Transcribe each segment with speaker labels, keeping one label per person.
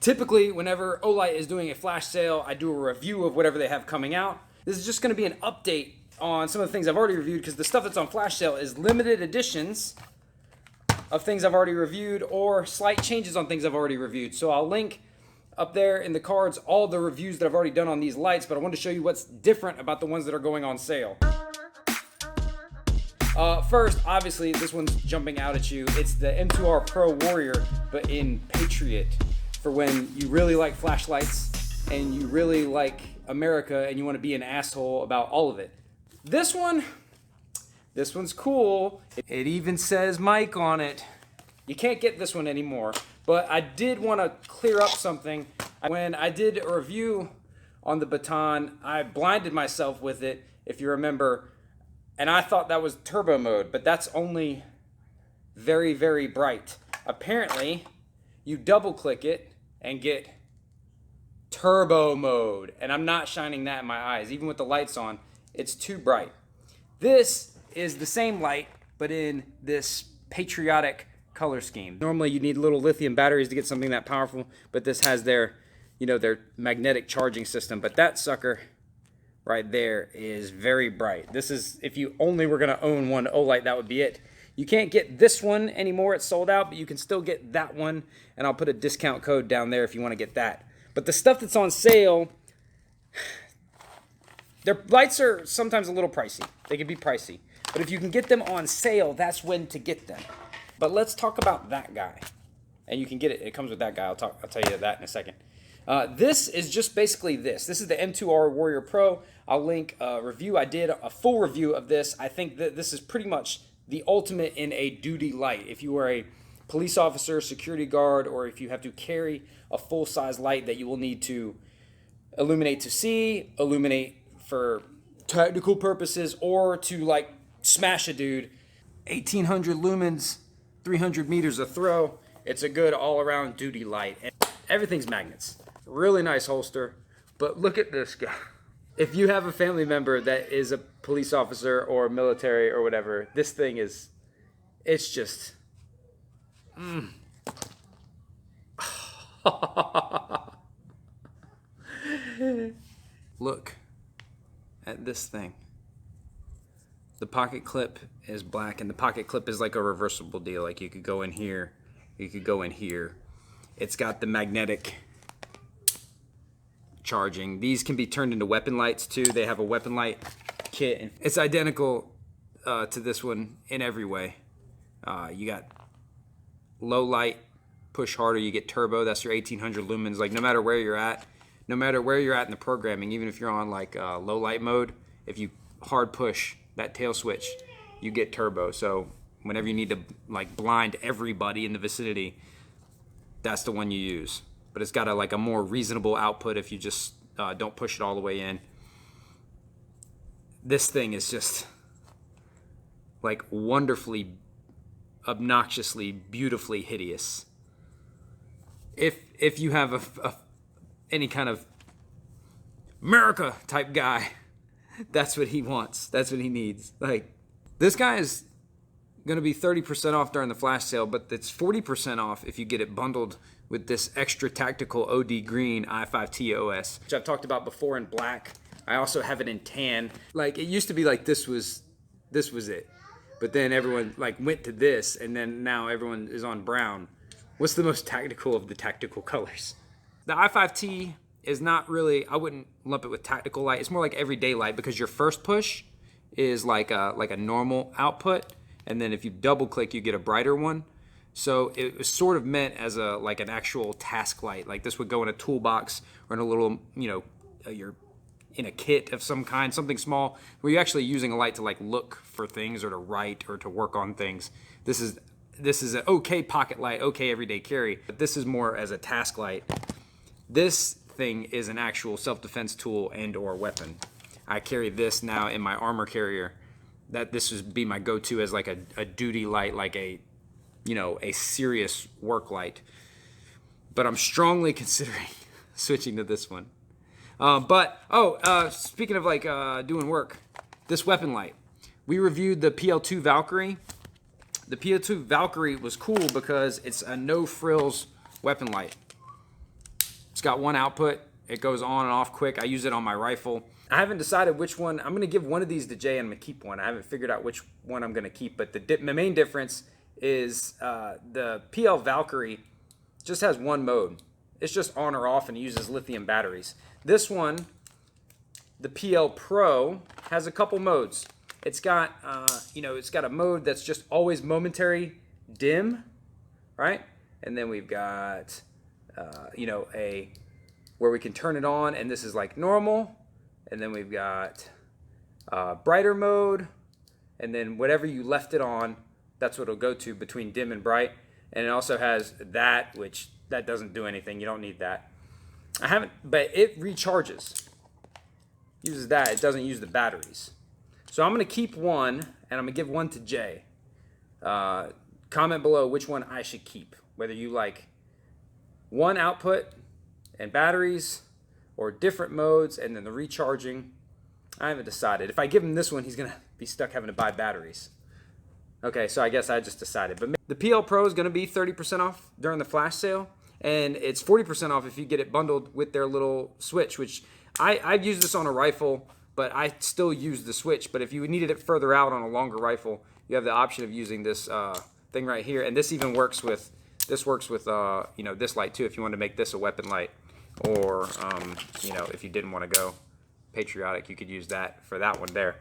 Speaker 1: Typically, whenever Olight is doing a flash sale, I do a review of whatever they have coming out. This is just going to be an update on some of the things I've already reviewed, because the stuff that's on flash sale is limited editions of things I've already reviewed or slight changes on things I've already reviewed. So I'll link up there in the cards all the reviews that I've already done on these lights, but I wanted to show you what's different about the ones that are going on sale. First, obviously, this one's jumping out at you. It's the M2R Pro Warrior, but in Patriot, for when you really like flashlights and you really like America and you want to be an asshole about all of it. This one's cool. It even says Mike on it. You can't get this one anymore, but I did want to clear up something. When I did a review on the baton, I blinded myself with it, if you remember, and I thought that was turbo mode, but that's only very, very bright. Apparently, you double click it and get turbo mode, and I'm not shining that in my eyes. Even with the lights on, it's too bright. This is the same light, but in this Patriotic color scheme. Normally you need little lithium batteries to get something that powerful, but this has their, their magnetic charging system. But that sucker right there is very bright. This is, if you only were gonna own one Olight, that would be it. You can't get this one anymore, it's sold out, but you can still get that one, and I'll put a discount code down there if you wanna get that. But the stuff that's on sale, their lights are sometimes a little pricey. They can be pricey. But if you can get them on sale, that's when to get them. But let's talk about that guy. And you can get it, it comes with that guy. I'll tell you that in a second. This is just basically this. This is the M2R Warrior Pro. I'll link a review. I did a full review of this. I think that this is pretty much the ultimate in a duty light. If you are a police officer, security guard, or if you have to carry a full-size light that you will need to illuminate to see, illuminate for technical purposes, or to like smash a dude. 1800 lumens, 300 meters of throw. It's a good all-around duty light. And everything's magnets. Really nice holster. But look at this guy. If you have a family member that is a police officer or military or whatever, this thing is, it's just, Look at this thing. The pocket clip is black, and the pocket clip is like a reversible deal. Like you could go in here, you could go in here. It's got the magnetic charging. These can be turned into weapon lights too. They have a weapon light kit. It's identical to this one in every way. You got low light, push harder, you get turbo. That's your 1800 lumens. Like no matter where you're at in the programming, even if you're on like low light mode, if you hard push that tail switch, you get turbo. So whenever you need to like blind everybody in the vicinity, that's the one you use. But it's got a more reasonable output if you just don't push it all the way in. This thing is just like wonderfully, obnoxiously, beautifully hideous. If you have any kind of America type guy, that's what he wants. That's what he needs. Like, this guy is going to be 30% off during the flash sale, but it's 40% off if you get it bundled with this extra tactical OD green I5T EOS, which I've talked about before in black. I also have it in tan. Like, it used to be like this was it. But then everyone like went to this, and then now everyone is on brown. What's the most tactical of the tactical colors? The I5T is not really, I wouldn't lump it with tactical light. It's more like everyday light, because your first push is like a normal output, and then if you double click, you get a brighter one. So it was sort of meant as an actual task light. Like this would go in a toolbox or in a little, you're in a kit of some kind, something small, where you're actually using a light to like look for things or to write or to work on things. This is an okay pocket light, okay everyday carry, but this is more as a task light. This thing is an actual self-defense tool and or weapon. I carry this now in my armor carrier. That this would be my go-to as like a duty light, like a serious work light. But I'm strongly considering switching to this one. Speaking of like doing work, this weapon light. We reviewed the PL2 Valkyrie. The PL2 Valkyrie was cool because it's a no frills weapon light. It's got one output. It goes on and off quick. I use it on my rifle. I haven't decided which one. I'm going to give one of these to Jay and I'm going to keep one. I haven't figured out which one I'm going to keep. But the main difference is the PL Valkyrie just has one mode. It's just on or off and it uses lithium batteries. This one, the PL Pro, has a couple modes. It's got, it's got a mode that's just always momentary dim, right? And then we've got, where we can turn it on, and this is like normal. And then we've got brighter mode, and then whatever you left it on, that's what it'll go to between dim and bright. And it also has that, which that doesn't do anything. You don't need that. But it recharges. Uses that. It doesn't use the batteries. So I'm going to keep one, and I'm going to give one to Jay. Comment below which one I should keep. Whether you like one output and batteries, or different modes, and then the recharging. I haven't decided. If I give him this one, he's going to be stuck having to buy batteries. Okay, so I guess I just decided. But the PL Pro is going to be 30% off during the flash sale, and it's 40% off if you get it bundled with their little switch, which I've used this on a rifle, but I still use the switch. But if you needed it further out on a longer rifle, you have the option of using this thing right here, and this even works with this light too. If you want to make this a weapon light, or if you didn't want to go Patriotic, you could use that for that one there.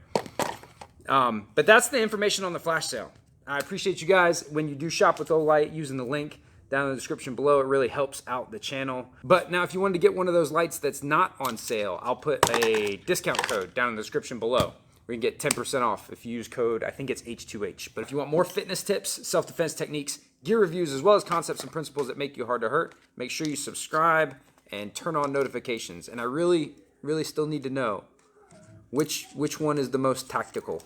Speaker 1: But that's the information on the flash sale. I appreciate you guys when you do shop with Olight using the link down in the description below. It really helps out the channel. But now if you wanted to get one of those lights that's not on sale, I'll put a discount code down in the description below. We can get 10% off if you use code, I think it's H2H. But if you want more fitness tips, self-defense techniques, gear reviews, as well as concepts and principles that make you hard to hurt, make sure you subscribe and turn on notifications. And I really, really still need to know which one is the most tactical.